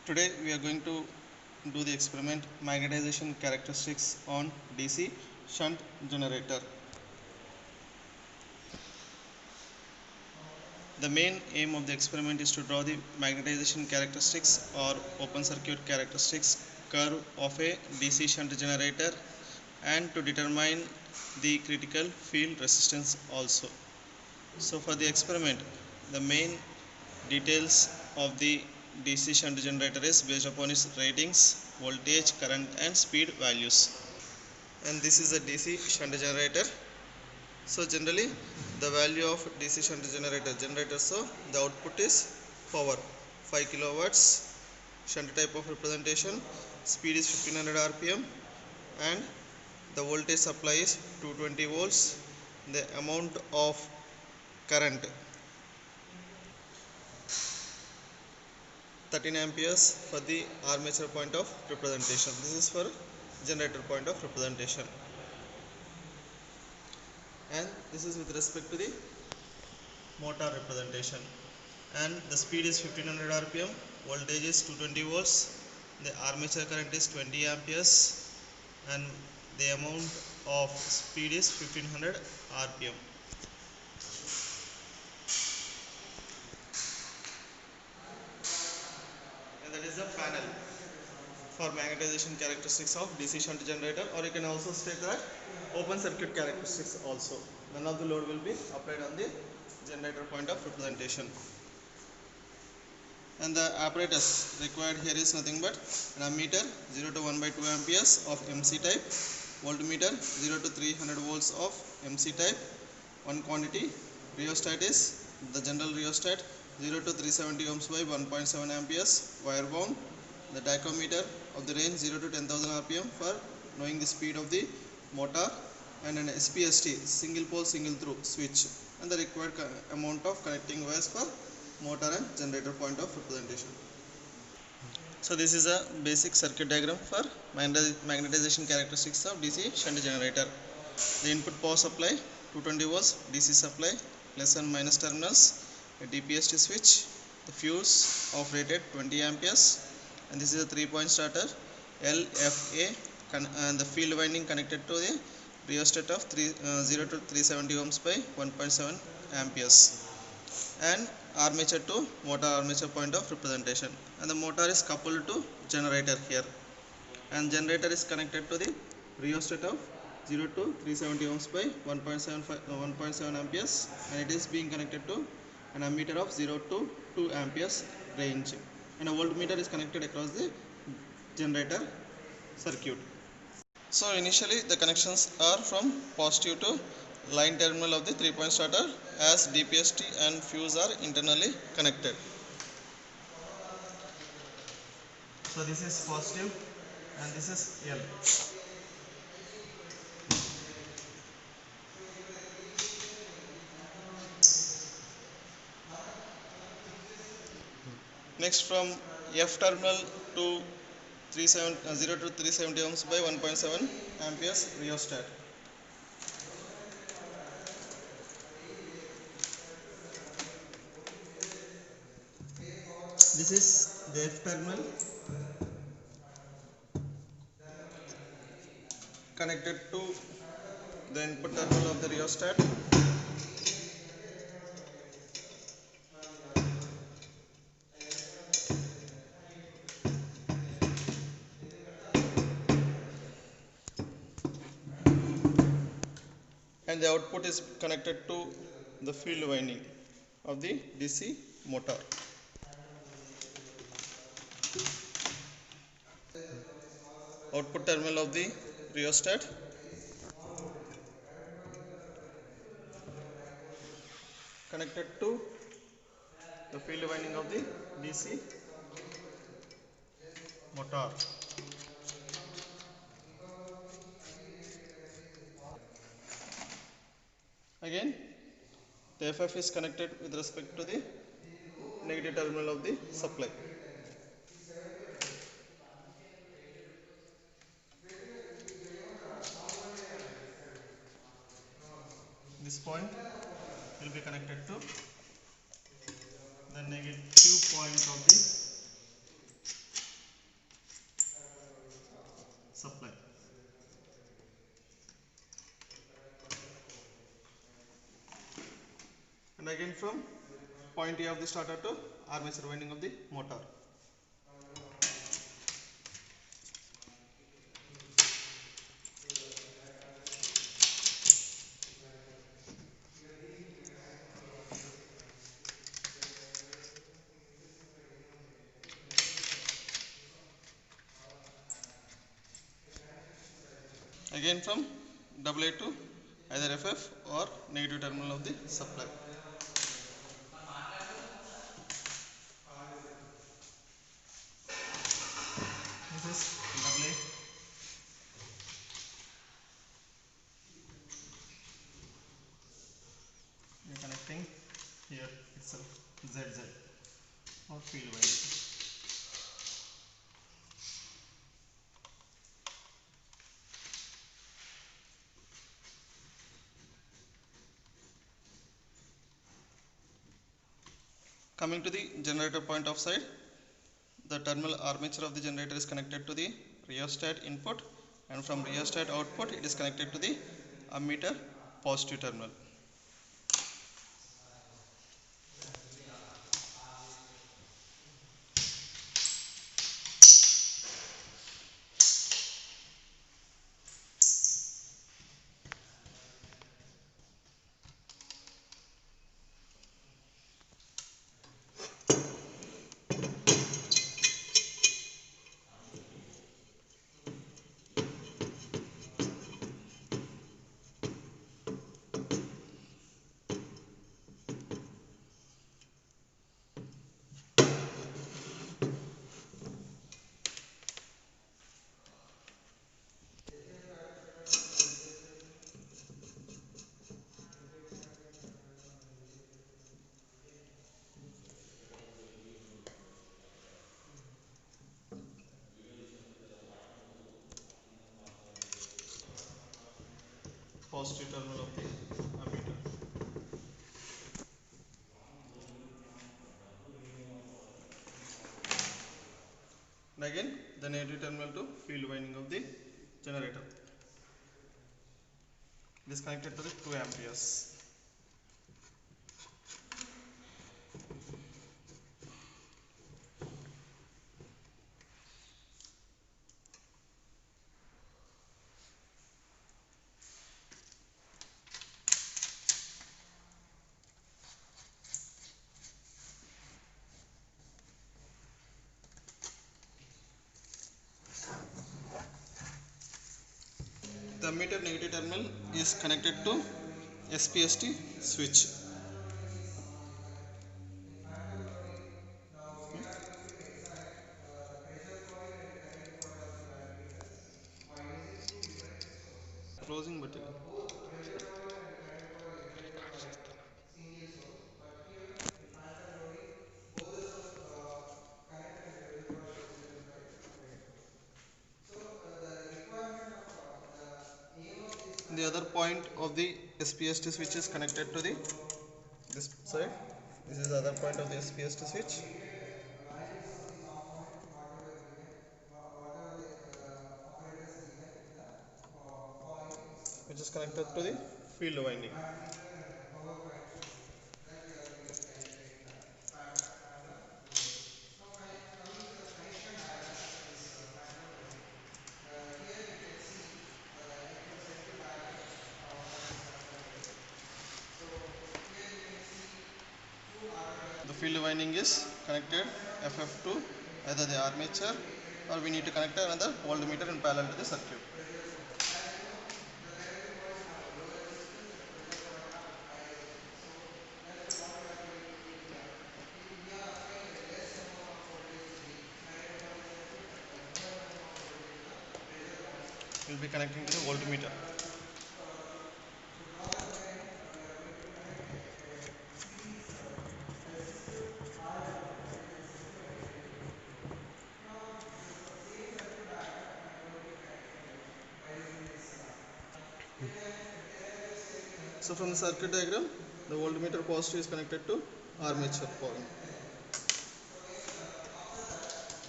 Today we are going to do the experiment magnetization characteristics on DC shunt generator. The main aim of the experiment is to draw the magnetization characteristics or open circuit characteristics curve of a DC shunt generator and to determine the critical field resistance also. So for the experiment, the main details of the DC shunt generator is based upon its ratings, voltage, current and speed values. And this is a DC shunt generator. So generally the value of DC shunt generator, so the output is power 5 kilowatts, shunt type of representation, speed is 1500 rpm and the voltage supply is 220 volts. The amount of current 13 amperes for the armature point of representation. This is for generator point of representation, and this is with respect to the motor representation. And the speed is 1500 rpm, voltage is 220 volts, the armature current is 20 amperes and the amount of speed is 1500 rpm. And that is the panel for magnetization characteristics of DC shunt generator, or you can also state that open circuit characteristics also. None of the load will be applied on the generator point of representation. And the apparatus required here is nothing but an ammeter 0 to 1 by 2 amperes of MC type, voltmeter 0 to 300 volts of MC type, one quantity, rheostat is the general rheostat 0 to 370 ohms by 1.7 amperes, wire wound, the tachometer of the range 0 to 10,000 rpm for knowing the speed of the motor, and an SPST single pole single through switch, and the required amount of connecting wires for motor and generator point of representation. So this is a basic circuit diagram for magnetization characteristics of DC shunt generator. The input power supply 220 volts, DC supply plus and minus terminals, a DPST switch, the fuse of rated 20 amperes, and this is a 3-point starter LFA, and the field winding connected to the rheostat of 0 to 370 ohms by 1.7 amperes, and armature to motor armature point of representation, and the motor is coupled to generator here, and generator is connected to the rheostat of 0 to 370 ohms by 1.7 amperes, and it is being connected to an ammeter of 0 to 2 amperes range, and a voltmeter is connected across the generator circuit. So initially the connections are from positive to line terminal of the 3-point starter, as DPST and fuse are internally connected. So this is positive and this is L. Next, from F terminal to 0 to 370 ohms by 1.7 amperes rheostat. This is the F terminal connected to the input terminal of the rheostat, and the output is connected to the field winding of the DC motor. Output terminal of the rheostat connected to the field winding of the DC motor. Again, the FF is connected with respect to the negative terminal of the supply. This point will be connected to the negative point of the and again from point A of the starter to armature winding of the motor. Again from AA to either FF or negative terminal of the supply. This is AA. We are connecting here itself ZZ or field winding. Coming to the generator point of side, the terminal armature of the generator is connected to the rheostat input, and from rheostat output it is connected to the ammeter positive terminal. Positive terminal of the ammeter. And again the negative terminal to field winding of the generator. It is connected to the 2 amperes. The ammeter negative terminal is connected to SPST switch. Closing button. The other point of the SPST switch is connected to the this side. This is the other point of the SPST switch, which is connected to the field winding. The field winding is connected FF to either the armature, or we need to connect another voltmeter in parallel to the circuit. We will be connecting to the voltmeter. So from the circuit diagram, the voltmeter positive is connected to armature point.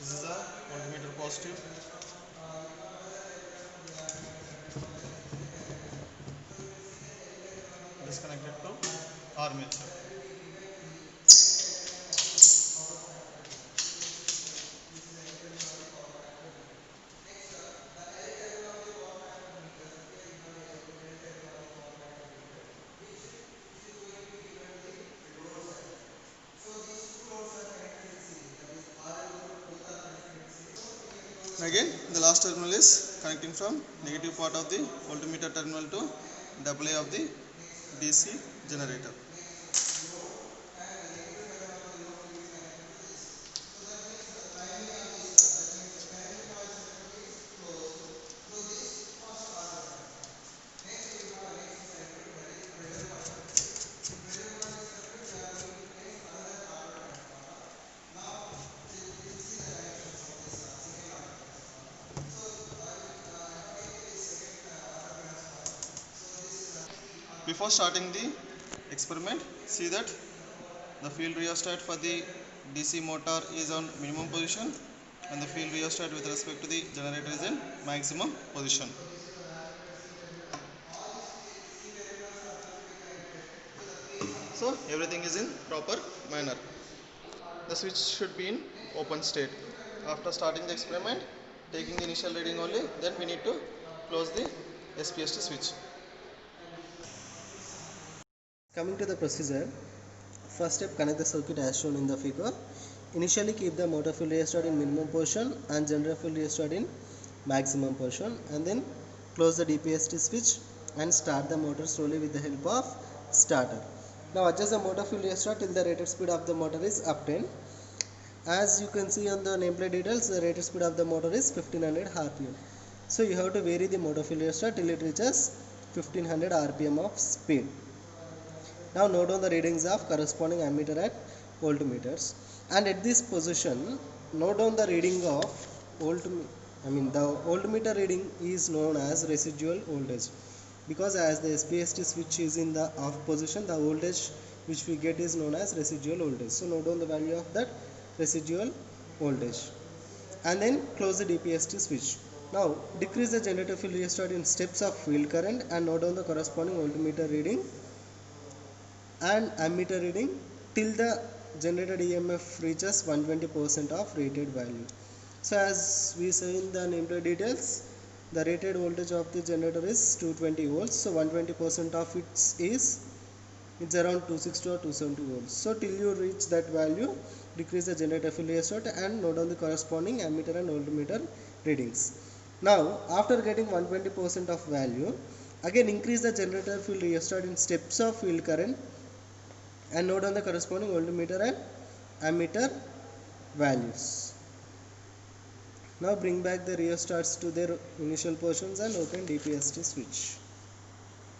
This is a voltmeter positive. It is connected to armature. Again, the last terminal is connecting from negative part of the voltmeter terminal to AA of the DC generator. Before starting the experiment, see that the field rheostat for the DC motor is on minimum position and the field rheostat with respect to the generator is in maximum position. So everything is in proper manner. The switch should be in open state. After starting the experiment, taking the initial reading only, then we need to close the SPST switch. Coming to the procedure, first step, connect the circuit as shown in the figure. Initially keep the motor field rheostat in minimum position and generator field rheostat in maximum position, and then close the DPST switch and start the motor slowly with the help of starter. Now adjust the motor field rheostat till the rated speed of the motor is obtained. As you can see on the nameplate details, the rated speed of the motor is 1500 RPM. So you have to vary the motor field rheostat till it reaches 1500 RPM of speed. Now note down the readings of corresponding ammeter and voltmeters, and at this position note down the reading of the voltmeter reading is known as residual voltage, because as the SPST switch is in the off position, the voltage which we get is known as residual voltage. So note down the value of that residual voltage and then close the DPST switch. Now decrease the generator field rheostat in steps of field current and note down the corresponding voltmeter reading and ammeter reading till the generated EMF reaches 120% of rated value. So as we say in the nameplate details, the rated voltage of the generator is 220 volts. So 120% of it it's around 260 or 270 volts. So till you reach that value, decrease the generator field rheostat and note down the corresponding ammeter and voltmeter readings. Now after getting 120% of value, again increase the generator field rheostat in steps of field current and note down the corresponding voltmeter and ammeter values. Now bring back the rheostats to their initial positions and open DPST switch.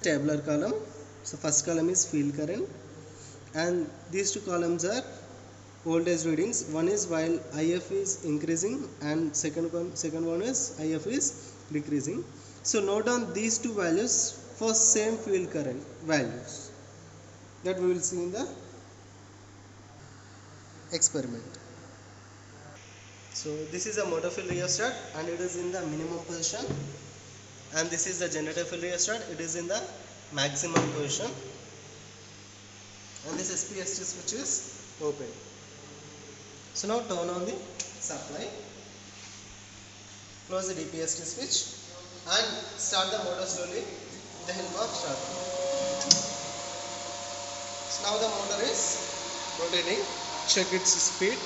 Tabular column. So first column is field current and these two columns are voltage readings. One is while IF is increasing and second one is IF is decreasing. So note down these two values for same field current values that we will see in the experiment. So this is a motor field rheostat and it is in the minimum position, and this is the generator field rheostat, it is in the maximum position, and this SPST switch is open. So now turn on the supply, close the DPST switch and start the motor slowly with the help of starter. So now the motor is rotating. Check its speed.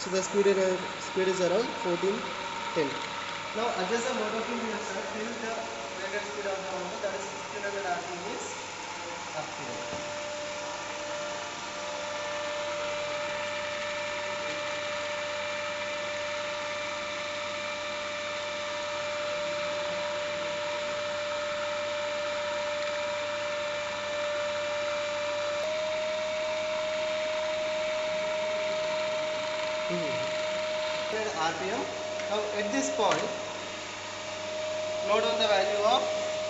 So the speed is around 1410. Now adjust the motor field rheostat till the rated speed of the motor, that is 1500 RPM is up. RPM. Now at this point, note on the value of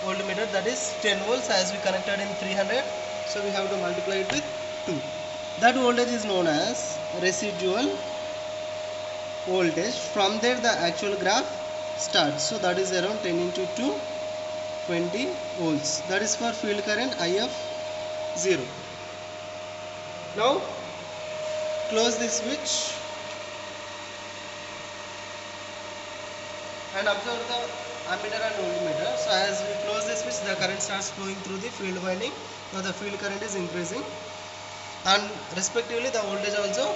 voltmeter, that is 10 volts, as we connected in 300, so we have to multiply it with 2. That voltage is known as residual voltage. From there the actual graph starts. So that is around 10 into 2, 20 volts. That is for field current IF 0. Now close the switch and observe the ammeter and voltmeter. So as we close the switch, the current starts flowing through the field winding. Now the field current is increasing and respectively the voltage also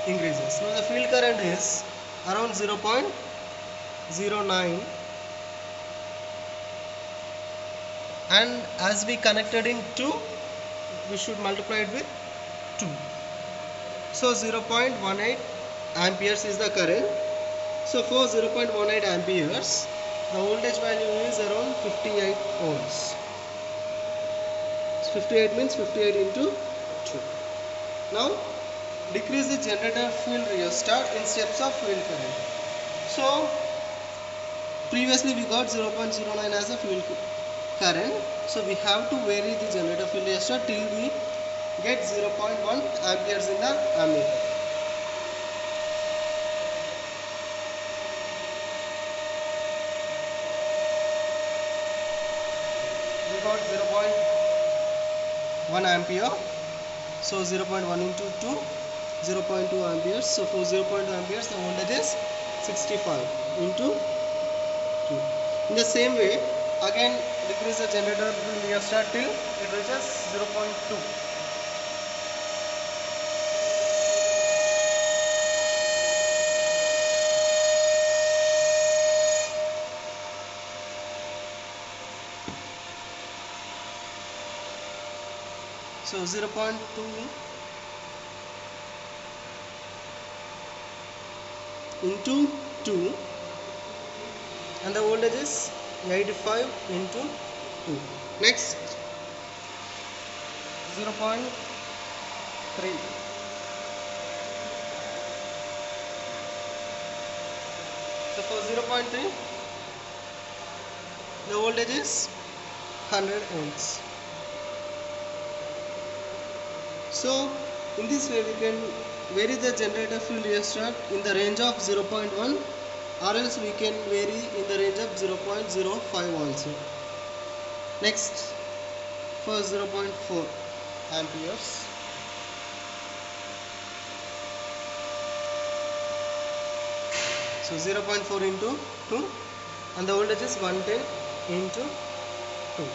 increases. Now the field current is around 0.09, and as we connected in 2, we should multiply it with 2. So 0.18 amperes is the current. So for 0.18 amperes, the voltage value is around 58 ohms. 58 means 58 into 2. Now decrease the generator field rheostat in steps of field current. So previously we got 0.09 as a field current. So we have to vary the generator field rheostat till we get 0.1 amperes in the ammeter. We got 0.1 ampere. So 0.1 into 2, 0.2 amperes. So for 0.2 amperes, the voltage is 65 into 2. In the same way, again decrease the generator rheostat till it reaches 0.2. So 0.2 into 2, and the voltage is 85 into 2. Next 0.3. So for 0.3, the voltage is 100 ohms. So in this way we can vary the generator field rheostat in the range of 0.1, or else we can vary in the range of 0.05 also. Next for 0.4 amperes. So 0.4 into 2, and the voltage is 110 into 2.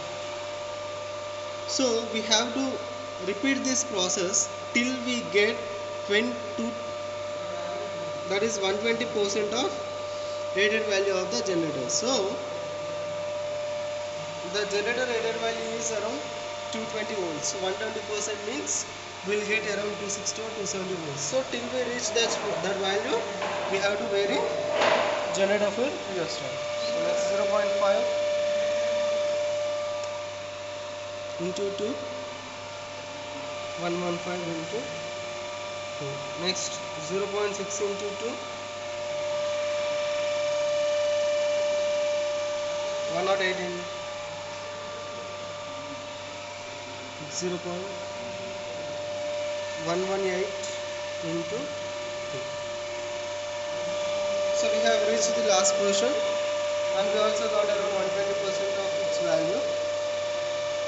So we have to repeat this process till we get 22, that is 120% of rated value of the generator. So the generator rated value is around 220 volts. So 120% means we'll get around 260 or 270 volts. So till we reach that value, we have to vary generator field rheostat. So that's 0.5 into 2, 115 into 2. Next 0.6 into 2, 108 in 0.118 into 2. So we have reached the last portion, and we also got around 120% of its value.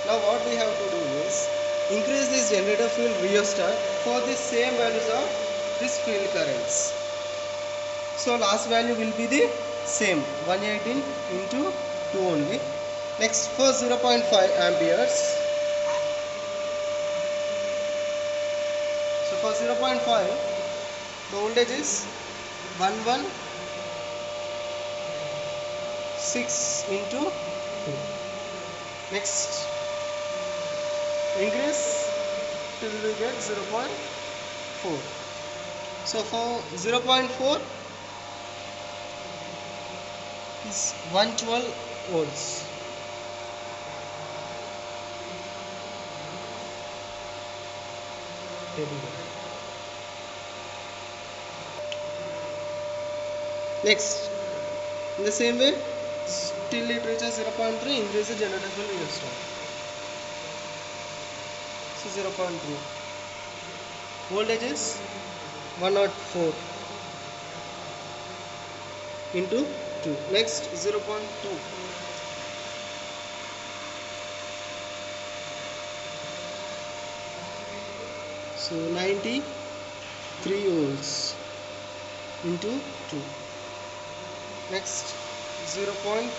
Now what we have to do is increase this generator field rheostat for the same values of this field currents. So last value will be the same, 118 into 2 only. Next for 0.5 amperes. So for 0.5, the voltage is 116 into 2. Next increase till we get 0.4. So for 0.4 is 112 volts. Next, in the same way, till it reaches 0.3, increase the generator field rheostat. So 0.3. Voltage is 104 into 2. Next 0.2. So 93 volts into 2. Next 0.1.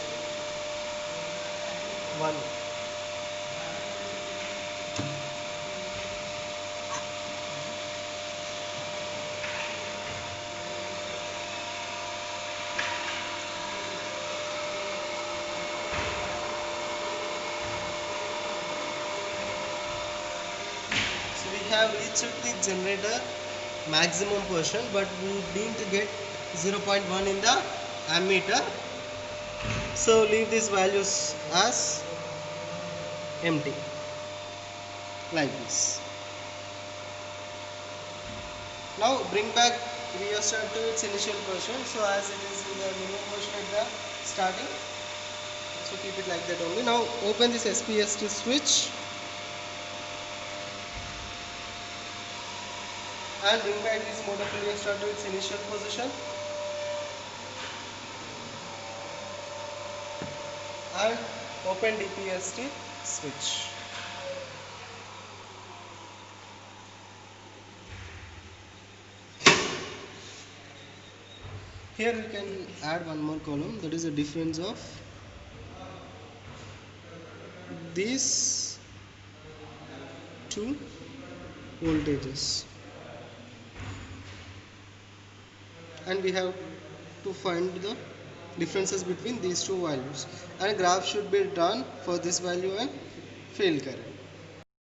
have reached the generator maximum portion, but we didn't get 0.1 in the ammeter, so leave these values as empty like this. Now bring back rheostat to its initial position, so as it is in the minimum position at the starting, so keep it like that only. Now open this SPST switch and bring back this motor rheostat to its initial position and open DPST switch. Here we can add one more column, that is the difference of these two voltages, and we have to find the differences between these two values, and a graph should be done for this value and field current.